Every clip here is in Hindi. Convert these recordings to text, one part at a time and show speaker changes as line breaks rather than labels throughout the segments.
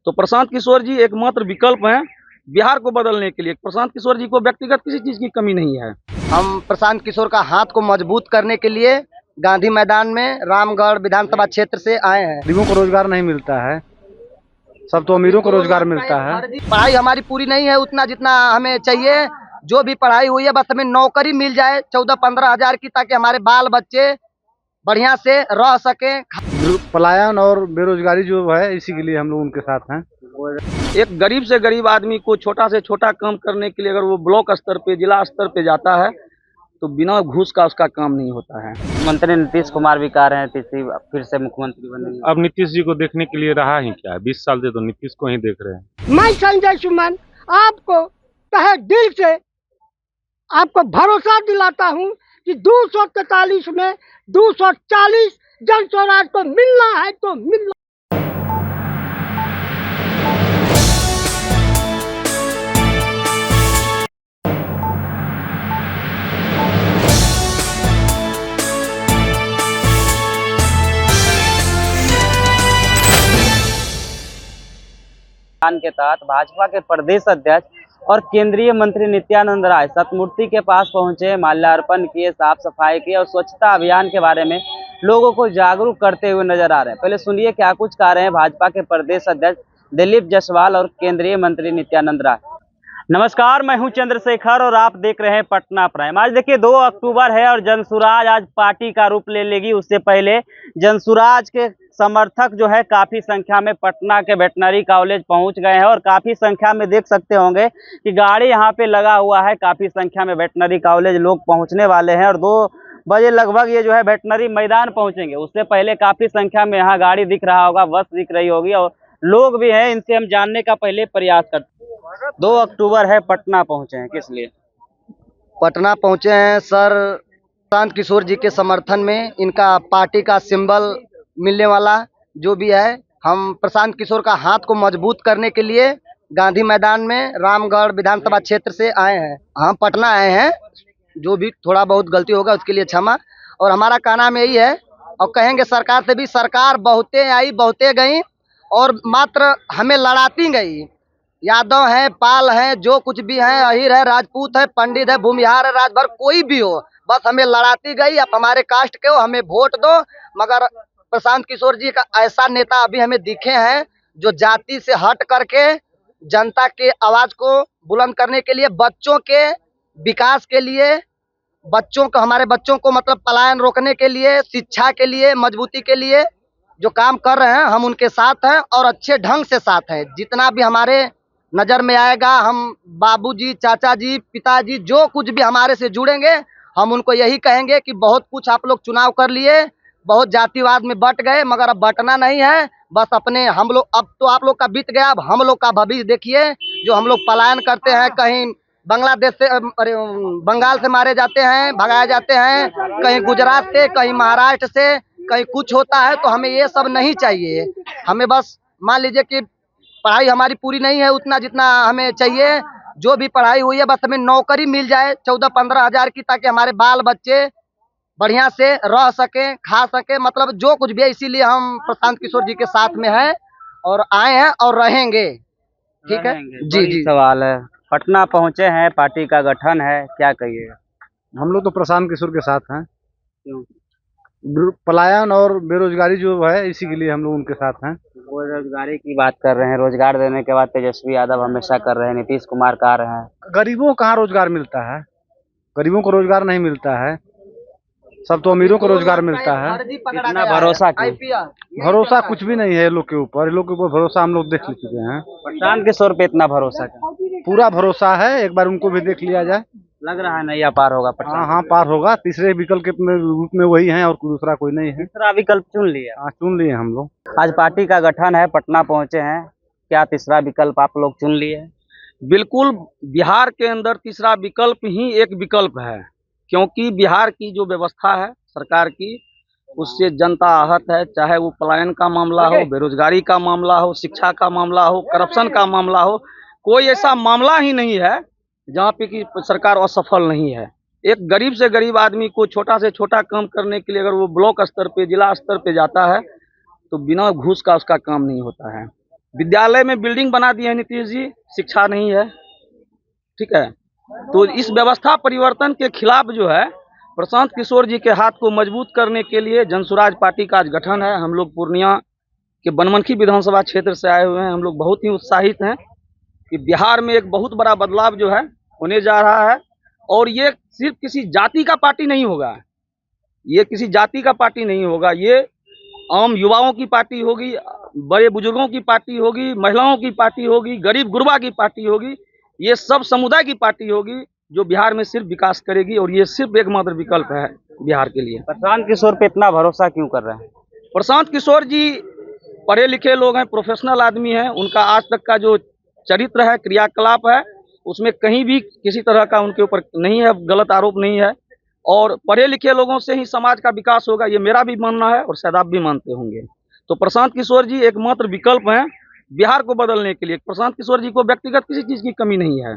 तो प्रशांत किशोर जी एकमात्र विकल्प हैं बिहार को बदलने के लिए। प्रशांत किशोर जी को व्यक्तिगत किसी चीज की कमी नहीं है।
हम प्रशांत किशोर का हाथ को मजबूत करने के लिए गांधी मैदान में रामगढ़ विधानसभा क्षेत्र से आए हैं।
गरीबों को रोजगार नहीं मिलता है, सब तो अमीरों को रोजगार मिलता है।
पढ़ाई हमारी पूरी नहीं है उतना जितना हमें चाहिए। जो भी पढ़ाई हुई है बस हमें नौकरी मिल जाए 14-15 हजार की, ताकि हमारे बाल बच्चे बढ़िया से रह सके।
पलायन और बेरोजगारी जो है, इसी के लिए हम लोग उनके साथ हैं।
एक गरीब से गरीब आदमी को छोटा से छोटा काम करने के लिए अगर वो ब्लॉक स्तर पे, जिला स्तर पे जाता है तो बिना घूस का उसका काम नहीं होता है।
मंत्री नीतीश कुमार भी कह रहे हैं तीसरी फिर से मुख्यमंत्री बनेंगे।
अब नीतीश जी को देखने के लिए रहा ही क्या है, 20 साल से तो नीतीश को ही देख रहे हैं।
मैं संजय सुमन आपको तहे दिल से आपको भरोसा दिलाता हूं कि 243 में 240 जन स्वराज को मिलना है तो मिलना।
के तहत भाजपा के प्रदेश अध्यक्ष और केंद्रीय मंत्री नित्यानंद राय सतमूर्ति के पास पहुंचे, माल्यार्पण किए, साफ सफाई की और स्वच्छता अभियान के बारे में लोगों को जागरूक करते हुए नजर आ रहे हैं। पहले सुनिए क्या कुछ कह रहे हैं भाजपा के प्रदेश अध्यक्ष दिलीप जायसवाल और केंद्रीय मंत्री नित्यानंद राय। नमस्कार, मैं हूं चंद्रशेखर और आप देख रहे हैं पटना प्राइम। आज देखिए 2 अक्टूबर है और जनसुराज आज पार्टी का रूप ले लेगी। उससे पहले जनसुराज के समर्थक जो है काफी संख्या में पटना के वेटनरी कॉलेज पहुंच गए हैं और काफी संख्या में देख सकते होंगे कि गाड़ी यहां पे लगा हुआ है। काफी संख्या में वेटनरी कॉलेज लोग पहुंचने वाले हैं और 2 बजे लगभग ये जो है वेटनरी मैदान पहुंचेंगे। उससे पहले काफी संख्या में यहाँ गाड़ी दिख रहा होगा, बस दिख रही होगी और लोग भी हैं। इनसे हम जानने का पहले प्रयास करते हैं। 2 अक्टूबर है, पटना पहुंचे हैं, किस लिए
पटना पहुंचे हैं सर? प्रशांत किशोर जी के समर्थन में इनका पार्टी का सिंबल मिलने वाला जो भी है, हम प्रशांत किशोर का हाथ को मजबूत करने के लिए गांधी मैदान में रामगढ़ विधानसभा क्षेत्र से आए हैं। हम पटना आए हैं, जो भी थोड़ा बहुत गलती होगा उसके लिए क्षमा। और हमारा कहना में यही है और कहेंगे सरकार से भी, सरकार बहुते आई बहुते गई और मात्र हमें लड़ाती गई। यादव है, पाल है, जो कुछ भी है, अहिर है, राजपूत है, पंडित है, भूमिहार है, राजभर कोई भी हो, बस हमें लड़ाती गई। आप हमारे कास्ट के हो, हमें वोट दो। मगर प्रशांत किशोर जी का ऐसा नेता अभी हमें दिखे हैं जो जाति से हट करके जनता के आवाज को बुलंद करने के लिए, बच्चों के विकास के लिए, बच्चों को, हमारे बच्चों को मतलब पलायन रोकने के लिए, शिक्षा के लिए, मजबूती के लिए जो काम कर रहे हैं, हम उनके साथ हैं और अच्छे ढंग से साथ हैं। जितना भी हमारे नजर में आएगा, हम बाबूजी, चाचा जी, पिताजी जो कुछ भी हमारे से जुड़ेंगे, हम उनको यही कहेंगे कि बहुत कुछ आप लोग चुनाव कर लिए, बहुत जातिवाद में बट गए, मगर अब बटना नहीं है। बस अपने हम लोग, अब तो आप लोग का बीत गया, अब हम लोग का भविष्य देखिए। जो हम लोग पलायन करते हैं, कहीं बांग्लादेश से, अरे बंगाल से मारे जाते हैं, भगाए जाते हैं, कहीं गुजरात से, कहीं महाराष्ट्र से, कहीं कुछ होता है, तो हमें ये सब नहीं चाहिए। हमें बस मान लीजिए कि पढ़ाई हमारी पूरी नहीं है उतना जितना हमें चाहिए। जो भी पढ़ाई हुई है बस हमें नौकरी मिल जाए 14-15 हजार की, ताकि हमारे बाल बच्चे बढ़िया से रह सके, खा सके, मतलब जो कुछ भी है। इसीलिए हम प्रशांत किशोर जी के साथ में हैं और आए हैं और रहेंगे। ठीक है जी। जी
सवाल है, पटना पहुंचे हैं, पार्टी का गठन है, क्या कहिएगा?
हम लोग तो प्रशांत किशोर के साथ हैं।
क्यों?
पलायन और बेरोजगारी जो है, इसी के लिए हम लोग उनके साथ हैं।
रोजगारी की बात कर रहे हैं, रोजगार देने के बाद तेजस्वी यादव हमेशा कर रहे हैं, नीतीश कुमार कह रहे हैं।
गरीबों को कहाँ रोजगार मिलता है, गरीबों को रोजगार नहीं मिलता है, सब तो अमीरों को रोजगार मिलता है।
इतना भरोसा क्यों?
भरोसा कुछ भी नहीं है ये लोग के ऊपर, ये लोग के ऊपर भरोसा हम लोग देख चुके हैं।
प्रशांत किशोर पे इतना भरोसा क्यों?
पूरा भरोसा है, एक बार उनको भी देख लिया जाए।
लग रहा है नैया पार होगा
हाँ हाँ, पार होगा। तीसरे विकल्प के रूप में वही है और दूसरा कोई नहीं है।
तीसरा विकल्प चुन लिया?
हाँ, चुन लिए हम लोग।
आज पार्टी का गठन है, पटना पहुंचे हैं, क्या तीसरा विकल्प आप लोग चुन लिए?
बिल्कुल, बिहार के अंदर तीसरा विकल्प ही एक विकल्प है, क्योंकि बिहार की जो व्यवस्था है सरकार की, उससे जनता आहत है। चाहे वो पलायन का मामला हो, बेरोजगारी का मामला हो, शिक्षा का मामला हो, करप्शन का मामला हो, कोई ऐसा मामला ही नहीं है जहाँ पे कि सरकार असफल नहीं है। एक गरीब से गरीब आदमी को छोटा से छोटा काम करने के लिए अगर वो ब्लॉक स्तर पे, जिला स्तर पे जाता है तो बिना घूस का उसका काम नहीं होता है। विद्यालय में बिल्डिंग बना दी है नीतीश जी, शिक्षा नहीं है, ठीक है। तो इस व्यवस्था परिवर्तन के खिलाफ जो है प्रशांत किशोर जी के हाथ को मजबूत करने के लिए जनसुराज पार्टी का आज गठन है। हम लोग पूर्णिया के बनमनखी विधानसभा क्षेत्र से आए हुए हैं। हम लोग बहुत ही उत्साहित हैं कि बिहार में एक बहुत बड़ा बदलाव जो है होने जा रहा है, और ये सिर्फ किसी जाति का पार्टी नहीं होगा, ये किसी जाति का पार्टी नहीं होगा, ये आम युवाओं की पार्टी होगी, बड़े बुजुर्गों की पार्टी होगी, महिलाओं की पार्टी होगी, गरीब गुरबा की पार्टी होगी, ये सब समुदाय की पार्टी होगी जो बिहार में सिर्फ विकास करेगी, और ये सिर्फ एकमात्र विकल्प है बिहार के लिए।
प्रशांत किशोर पे इतना भरोसा क्यों कर रहे हैं?
प्रशांत किशोर जी पढ़े लिखे लोग हैं, प्रोफेशनल आदमी हैं, उनका आज तक का जो चरित्र है, क्रियाकलाप है, उसमें कहीं भी किसी तरह का उनके ऊपर नहीं है, गलत आरोप नहीं है, और पढ़े लिखे लोगों से ही समाज का विकास होगा, ये मेरा भी मानना है और शायद आप भी मानते होंगे। तो प्रशांत किशोर जी एकमात्र विकल्प हैं बिहार को बदलने के लिए। प्रशांत किशोर जी को व्यक्तिगत किसी चीज़ की कमी नहीं है,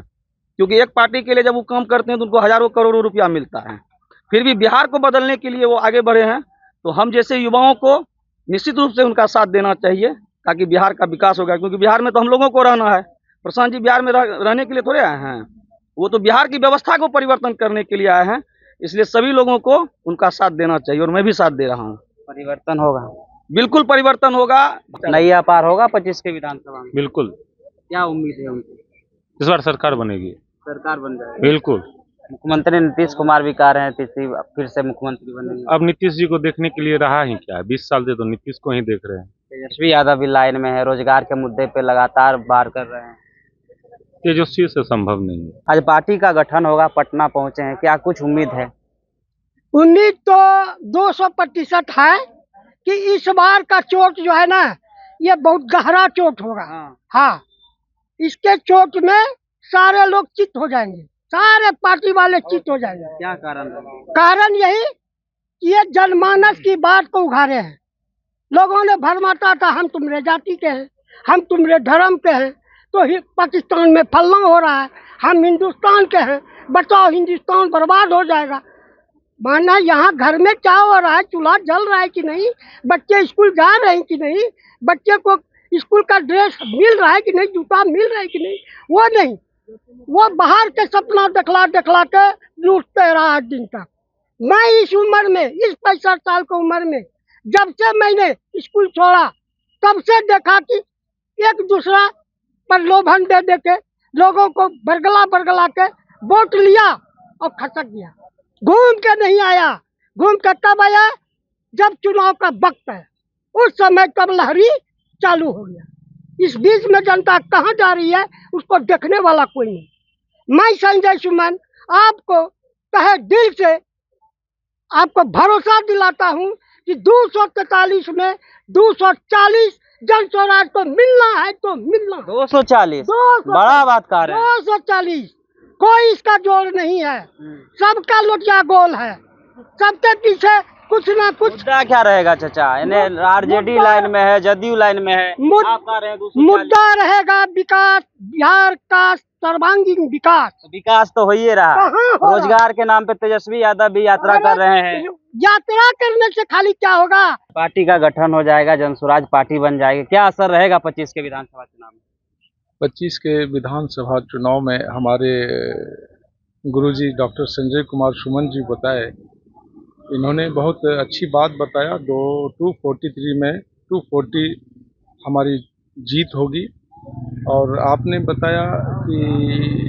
क्योंकि एक पार्टी के लिए जब वो काम करते हैं तो उनको हजारों करोड़ों रुपया मिलता है, फिर भी बिहार को बदलने के लिए वो आगे बढ़े हैं। तो हम जैसे युवाओं को निश्चित रूप से उनका साथ देना चाहिए ताकि बिहार का विकास होगा, क्योंकि बिहार में तो हम लोगों को रहना है। प्रशांत जी बिहार में रहने के लिए थोड़े आए हैं, वो तो बिहार की व्यवस्था को परिवर्तन करने के लिए आए हैं, इसलिए सभी लोगों को उनका साथ देना चाहिए, और मैं भी साथ दे रहा हूँ।
परिवर्तन होगा,
बिल्कुल परिवर्तन होगा।
नैया पार होगा 25 के विधानसभा में?
बिल्कुल,
क्या उम्मीद है उनकी?
इस बार सरकार बनेगी।
सरकार बन जाएगी?
बिल्कुल।
मुख्यमंत्री नीतीश कुमार भी कह रहे हैं तीसरी फिर से मुख्यमंत्री बनेंगे।
अब नीतीश जी को देखने के लिए रहा ही क्या है, 20 साल से तो नीतीश को ही देख रहे हैं।
तेजस्वी यादव भी लाइन में है, रोजगार के मुद्दे पे लगातार वार कर रहे हैं।
तेजस्वी से संभव नहीं है।
आज पार्टी का गठन होगा, पटना पहुंचे हैं, क्या कुछ उम्मीद है?
उम्मीद तो 200% है कि इस बार का चोट जो है ना, ये बहुत गहरा चोट होगा। हाँ, इसके चोट में सारे लोग चित्त हो जाएंगे, सारे पार्टी वाले चित्त हो जाएंगे।
क्या कारण है?
कारण यही कि ये जनमानस की बात को उघारे हैं। लोगों ने भरमाता था हम तुमरे जाति के हैं, हम तुमरे धर्म के हैं, तो पाकिस्तान में फलना हो रहा है, हम हिंदुस्तान के हैं, बताओ हिंदुस्तान बर्बाद हो जाएगा। माना यहाँ घर में क्या हो रहा है, चूल्हा जल रहा है कि नहीं, बच्चे स्कूल जा रहे हैं कि नहीं, बच्चे को स्कूल का ड्रेस मिल रहा है कि नहीं, जूता मिल रहा है कि नहीं, वो नहीं, वो बाहर के सपना दिखला दिखला के लूटते रहा आज दिन तक। मैं इस उम्र में, इस 65 साल की उम्र में, जब से मैंने स्कूल छोड़ा तब से देखा कि एक दूसरा पर लोभन दे दे के लोगों को बरगला बरगला के वोट लिया और खसक गया, घूम के नहीं आया। घूम के तब आया जब चुनाव का वक्त है, उस समय तब लहरी चालू हो गया। इस बीच में जनता कहाँ जा रही है उसको देखने वाला कोई नहीं। मैं संजय सुमन आपको तहे दिल से आपको भरोसा दिलाता हूँ कि 243 में 240 जन स्वराज को मिलना है तो मिलना।
240 बड़ा बात कर रहे हैं।
240 कोई इसका जोड़ नहीं है, सबका लोटिया गोल है, सबके पीछे कुछ ना कुछ।
मुद्दा क्या रहेगा चाचा? आरजेडी लाइन में है, जदयू लाइन में है, आप कह रहे हैं 240।
मुद्दा रहेगा विकास, बिहार का सर्वांगीण विकास।
विकास तो हो ही रहा है। रोजगार के नाम पे तेजस्वी यादव भी यात्रा कर रहे हैं।
यात्रा करने से खाली क्या होगा?
पार्टी का गठन हो जाएगा, जनसुराज पार्टी बन जाएगी, क्या असर रहेगा 25 के विधानसभा चुनाव में?
25 के विधानसभा चुनाव में हमारे गुरुजी डॉक्टर संजय कुमार सुमन जी बताए, इन्होंने बहुत अच्छी बात बताया। 243 में 240 हमारी जीत होगी, और आपने बताया कि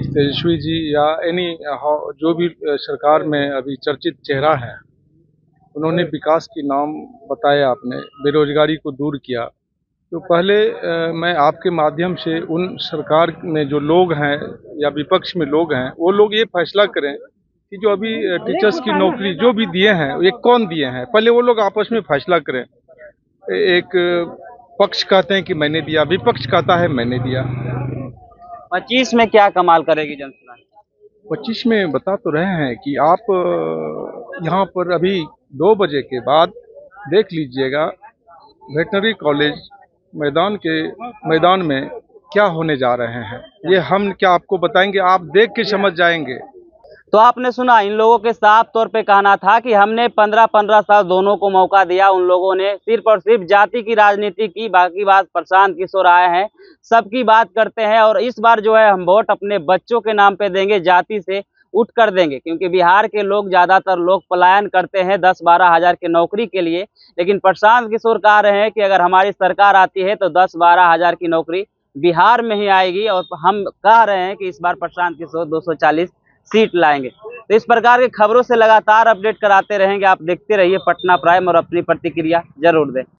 तेजस्वी जी या एनी जो भी सरकार में अभी चर्चित चेहरा है, उन्होंने विकास की नाम बताया, आपने बेरोजगारी को दूर किया। तो पहले मैं आपके माध्यम से उन सरकार में जो लोग हैं या विपक्ष में लोग हैं, वो लोग ये फैसला करें कि जो अभी टीचर्स की नौकरी जो भी दिए हैं ये कौन दिए हैं, पहले वो लोग आपस में फैसला करें। एक पक्ष कहते हैं कि मैंने दिया, विपक्ष कहता है मैंने दिया।
25 में क्या कमाल करेगी जनसुराज?
25 में बता तो रहे हैं कि आप यहाँ पर अभी 2 बजे के बाद देख लीजिएगा वेटनरी कॉलेज मैदान में क्या होने जा रहे हैं, ये हम क्या आपको बताएंगे, आप देख के समझ जाएंगे।
तो आपने सुना, इन लोगों के साफ तौर पे कहना था कि हमने 15-15 साल दोनों को मौका दिया, उन लोगों ने सिर्फ और सिर्फ जाति की राजनीति की, बाकी बात प्रशांत किशोर आए हैं सबकी बात करते हैं। और इस बार जो है हम वोट अपने बच्चों के नाम पे देंगे, जाति से उठ कर देंगे, क्योंकि बिहार के लोग ज़्यादातर लोग पलायन करते हैं 10-12 हज़ार की नौकरी के लिए। लेकिन प्रशांत किशोर कह रहे हैं कि अगर हमारी सरकार आती है तो 10-12 हज़ार की नौकरी बिहार में ही आएगी, और हम कह रहे हैं कि इस बार प्रशांत किशोर 240 सीट लाएंगे। तो इस प्रकार की खबरों से लगातार अपडेट कराते रहेंगे। आप देखते रहिए पटना प्राइम और अपनी प्रतिक्रिया जरूर दें।